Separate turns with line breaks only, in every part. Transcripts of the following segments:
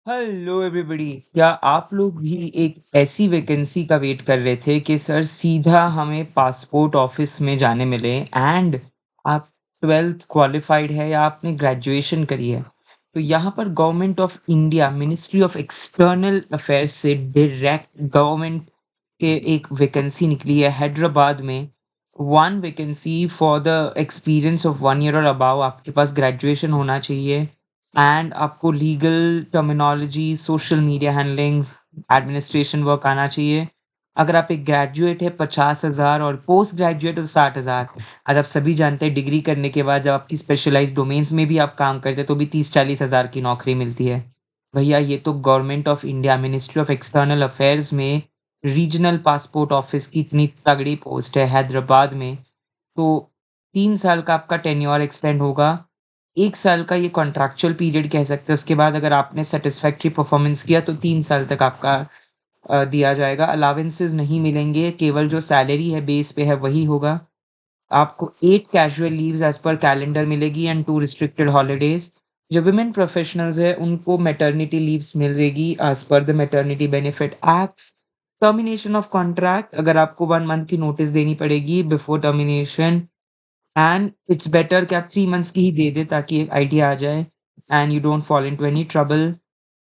Hello everybody. क्या आप लोग भी एक ऐसी वैकेंसी का वेट कर रहे थे कि सर सीधा हमें पासपोर्ट ऑफिस में जाने मिले एंड आप 12th क्वालिफाइड है या आपने ग्रेजुएशन करी है, तो यहाँ पर government of India ministry of external affairs से डायरेक्ट गवर्नमेंट के एक वैकेंसी निकली है हैदराबाद में। One vacancy for the experience of 1 year or above, आपके पास ग्रेजुएशन होना चाहिए एंड आपको legal terminology, social media handling, administration work आना चाहिए। अगर आप एक ग्रेजुएट है 50,000 और पोस्ट ग्रेजुएट हो तो 60,000। आज आप सभी जानते हैं डिग्री करने के बाद जब आपकी स्पेशलाइज्ड डोमेन्स में भी आप काम करते हैं तो भी 30-40,000 की नौकरी मिलती है। भैया ये तो government of India ministry of external affairs में रीजनल पासपोर्ट ऑफिस की इतनी तगड़ी पोस्ट है हैदराबाद में। तो 3 साल का आपका टेन्योर एक्सटेंड होगा। 1 साल का ये कॉन्ट्रैक्चुअल पीरियड कह सकते हैं, उसके बाद अगर आपने सैटिस्फैक्टरी परफॉर्मेंस किया तो 3 साल तक आपका दिया जाएगा। अलाउंसेस नहीं मिलेंगे, केवल जो सैलरी है बेस पे है वही होगा। आपको 8 casual leaves as per calendar मिलेगी एंड 2 रिस्ट्रिक्टेड हॉलिडेज़। जो वुमेन प्रोफेशनल्स हैं उनको मैटरनिटी लीव्स मिलेगी as per the maternity benefit acts. Termination of contract, अगर आपको 1 मंथ की नोटिस देनी पड़ेगी before termination and it's better कि आप 3 मंथ्स की ही दे दें ताकि एक आइडिया आ जाए and you don't fall into any trouble.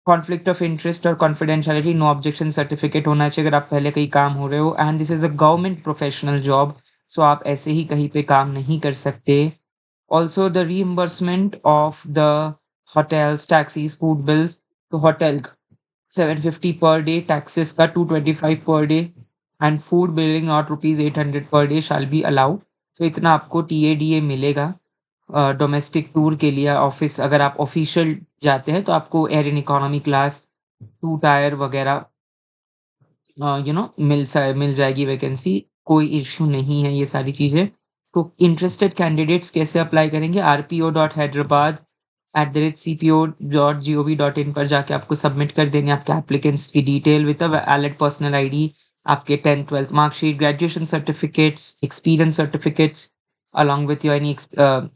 Conflict of interest और कॉन्फिडेंशियलिटी, नो ऑब्जेक्शन सर्टिफिकेट होना चाहिए अगर आप पहले कहीं काम हो रहे हो and this is a government professional job, so आप ऐसे ही कहीं पे काम नहीं कर सकते। Also the reimbursement of the hotels, taxis, food bills, तो होटल का 750 पर डे, टैक्सेस का 225 per day and food billing not rupees 800 per day shall be allowed. तो इतना आपको टीएडीए मिलेगा। डोमेस्टिक टूर के लिए ऑफ़िस अगर आप ऑफ़िशियल जाते हैं तो आपको air in economy class, 2 tyre वग़ैरह मिल जाएगी वैकेंसी, कोई इश्यू नहीं है ये सारी चीज़ें। तो इंटरेस्टेड कैंडिडेट्स कैसे अप्लाई करेंगे? rpo.hyderabad@cpo.gov.in पर जाके आपको सबमिट कर देंगे आपके एप्लीकेंट्स की detail with a valid personal ID, आपके 10th-12th marksheet, graduation certificates, experience certificates along with your any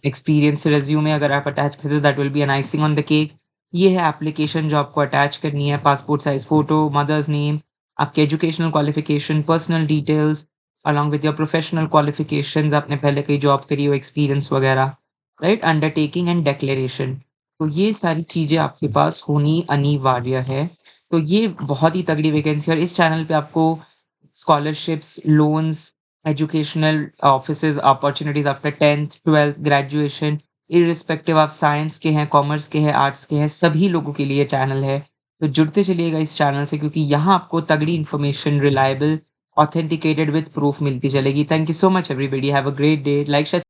experience resume अगर आप अटैच करते हो that will be an icing on the cake. ये है एप्लीकेशन जो आपको अटैच करनी है, passport size photo, mother's name, आपके educational qualification, personal details along with your professional qualifications, आपने पहले कहीं जॉब करी हो, एक्सपीरियंस वगैरह, राइट? Undertaking and declaration. तो ये सारी चीज़ें आपके पास होनी अनिवार्य है। तो ये बहुत ही तगड़ी वैकेंसी है और इस चैनल पे आपको scholarships, loans, educational offices, opportunities after 10th, 12th, graduation, irrespective आप साइंस के हैं, कॉमर्स के हैं, आर्ट्स के हैं, सभी लोगों के लिए चैनल है। तो जुड़ते चलिएगा इस चैनल से क्योंकि यहाँ आपको तगड़ी information reliable, authenticated with proof मिलती चलेगी। Thank you so much everybody, have a great day. Like share